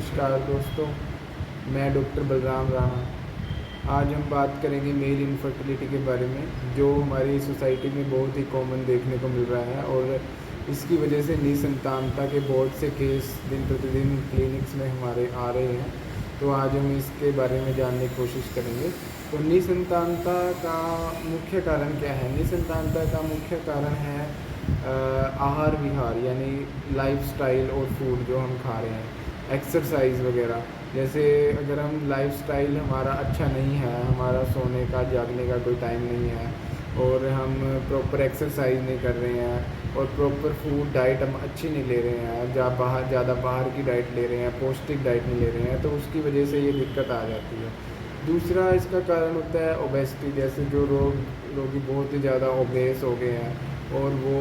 नमस्कार दोस्तों, मैं डॉक्टर बलराम राणा। आज हम बात करेंगे मेल इनफर्टिलिटी के बारे में, जो हमारी सोसाइटी में बहुत ही कॉमन देखने को मिल रहा है और इसकी वजह से निसंतानता के बहुत से केस दिन प्रतिदिन क्लिनिक्स में हमारे आ रहे हैं। तो आज हम इसके बारे में जानने की कोशिश करेंगे। तो निसंतानता का मुख्य कारण क्या है? निसंतानता का मुख्य कारण है आहार विहार, यानी लाइफस्टाइल और फूड जो हम खा रहे हैं, एक्सरसाइज वगैरह। जैसे अगर हम लाइफस्टाइल हमारा अच्छा नहीं है, हमारा सोने का जागने का कोई टाइम नहीं है और हम प्रॉपर एक्सरसाइज नहीं कर रहे हैं और प्रॉपर फूड डाइट हम अच्छी नहीं ले रहे हैं, ज़्यादा बाहर की डाइट ले रहे हैं, पौष्टिक डाइट नहीं ले रहे हैं, तो उसकी वजह से ये दिक्कत आ जाती है। दूसरा इसका कारण होता है ओबेसिटी। जैसे जो लोग बहुत ही ज़्यादा ओबेस हो गए हैं और वो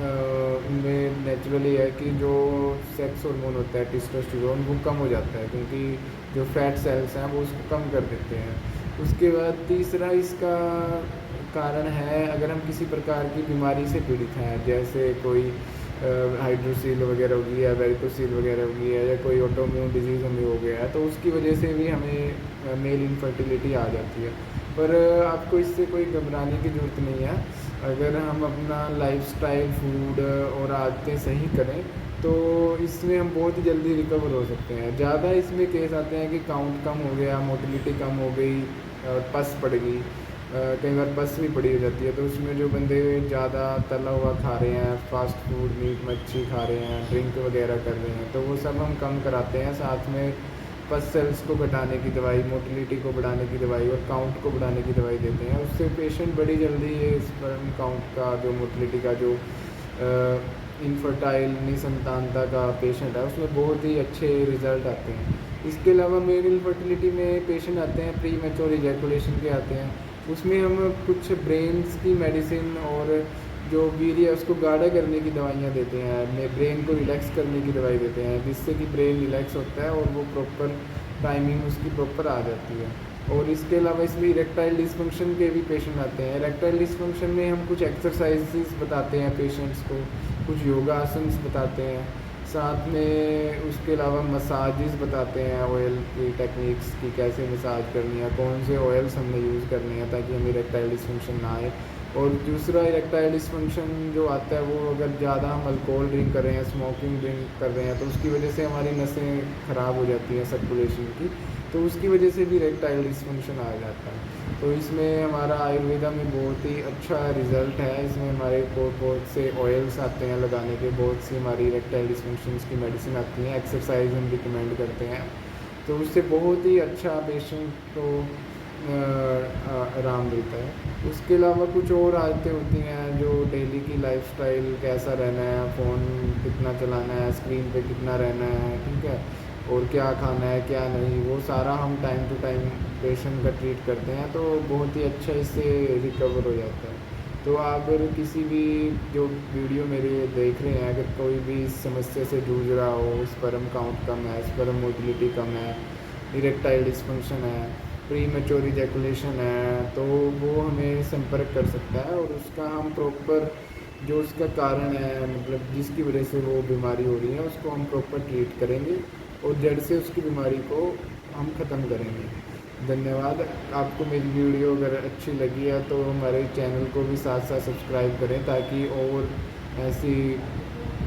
उनमें नेचुरली है कि जो सेक्स हार्मोन होता है टेस्टोस्टेरोन, वो कम हो जाता है, क्योंकि जो फैट सेल्स हैं वो उसको कम कर देते हैं। उसके बाद तीसरा इसका कारण है, अगर हम किसी प्रकार की बीमारी से पीड़ित हैं, जैसे कोई हाइड्रोसील वगैरह हो गई है, वेरिकोसील वगैरह हो गई है, या कोई ऑटोइम्यून डिजीज़ हमें हो गया है, तो उसकी वजह से भी हमें मेल इनफर्टिलिटी आ जाती है। पर आपको इससे कोई घबराने की ज़रूरत नहीं है। अगर हम अपना लाइफस्टाइल, फूड और आदतें सही करें तो इसमें हम बहुत ही जल्दी रिकवर हो सकते हैं। ज़्यादा इसमें केस आते हैं कि काउंट कम हो गया, मोटिलिटी कम हो गई, पस पड़ गई, कई बार पस भी पड़ी हो जाती है। तो उसमें जो बंदे ज़्यादा तला हुआ खा रहे हैं, फास्ट फूड, मीट मच्छी खा रहे हैं, ड्रिंक वगैरह कर रहे हैं, तो वो सब हम कम कराते हैं। साथ में पस सेल्स को घटाने की दवाई, मोटिलिटी को बढ़ाने की दवाई और काउंट को बढ़ाने की दवाई देते हैं। उससे पेशेंट बड़ी जल्दी ये स्पर्म काउंट का, जो मोटिलिटी का, जो इनफर्टाइल निसंतानता का पेशेंट है, उसमें बहुत ही अच्छे रिज़ल्ट आते हैं। इसके अलावा मेल इनफर्टिलिटी में पेशेंट आते हैं प्री मैच्योर इजैकुलेशन के आते हैं। उसमें हम कुछ ब्रेन्स की मेडिसिन और जो वीर्य है उसको गाढ़ा करने की दवाइयाँ देते हैं, ब्रेन को रिलैक्स करने की दवाई देते हैं, जिससे कि ब्रेन रिलैक्स होता है और वो प्रॉपर टाइमिंग उसकी प्रॉपर आ जाती है। और इसके अलावा इसमें इरेक्टाइल डिसफंक्शन के भी पेशेंट आते हैं। इरेक्टाइल डिसफंक्शन में हम कुछ एक्सरसाइजेस बताते हैं पेशेंट्स को, कुछ योगासन्स बताते हैं, साथ में उसके अलावा मसाजेस बताते हैं, ऑयल की टेक्निक्स की कैसे मसाज करनी है, कौन से ऑयल्स हमने यूज़ करने हैं ताकि हमें इरेक्टाइल डिसफंक्शन ना आए। और दूसरा इरेक्टाइल डिसफंक्शन जो आता है, वो अगर ज़्यादा हम अल्कोहल ड्रिंक कर रहे हैं, स्मोकिंग ड्रिंक कर रहे हैं, तो उसकी वजह से हमारी नसें ख़राब हो जाती हैं सर्कुलेशन की, तो उसकी वजह से भी इरेक्टाइल डिसफंक्शन आ जाता है। तो इसमें हमारा आयुर्वेदा में बहुत ही अच्छा रिज़ल्ट है। इसमें हमारे को बहुत से ऑयल्स आते हैं लगाने के, बहुत सी हमारी इरेक्टाइल डिसफंक्शंस की मेडिसिन आती हैं, एक्सरसाइज हम रिकमेंड करते हैं, तो उससे बहुत ही अच्छा पेशेंट को आराम मिलता है। उसके अलावा कुछ और आदतें होती हैं, जो डेली की लाइफस्टाइल, कैसा रहना है, फ़ोन कितना चलाना है, स्क्रीन पे कितना रहना है, ठीक है, और क्या खाना है क्या नहीं, वो सारा हम टाइम टू टाइम पेशेंट का ट्रीट करते हैं, तो बहुत ही अच्छा इससे रिकवर हो जाता है। तो आप अगर किसी भी जो वीडियो मेरे देख रहे हैं, अगर कोई भी इस समस्या से जूझ रहा हो, स्पर्म काउंट कम है, स्पर्म मोटिलिटी कम है, इरेक्टाइल डिसफंक्शन है, प्री मैच्योर इजैकुलेशन है, तो वो हमें संपर्क कर सकता है और उसका हम प्रॉपर, जो उसका कारण है, मतलब जिसकी वजह से वो बीमारी हो रही है, उसको हम प्रॉपर ट्रीट करेंगे और जड़ से उसकी बीमारी को हम ख़त्म करेंगे। धन्यवाद। आपको मेरी वीडियो अगर अच्छी लगी है तो हमारे चैनल को भी साथ साथ सब्सक्राइब करें, ताकि और ऐसी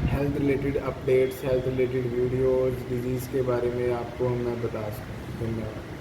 health related updates, health related videos, disease के बारे में आपको मैं बता सकूँ। धन्यवाद।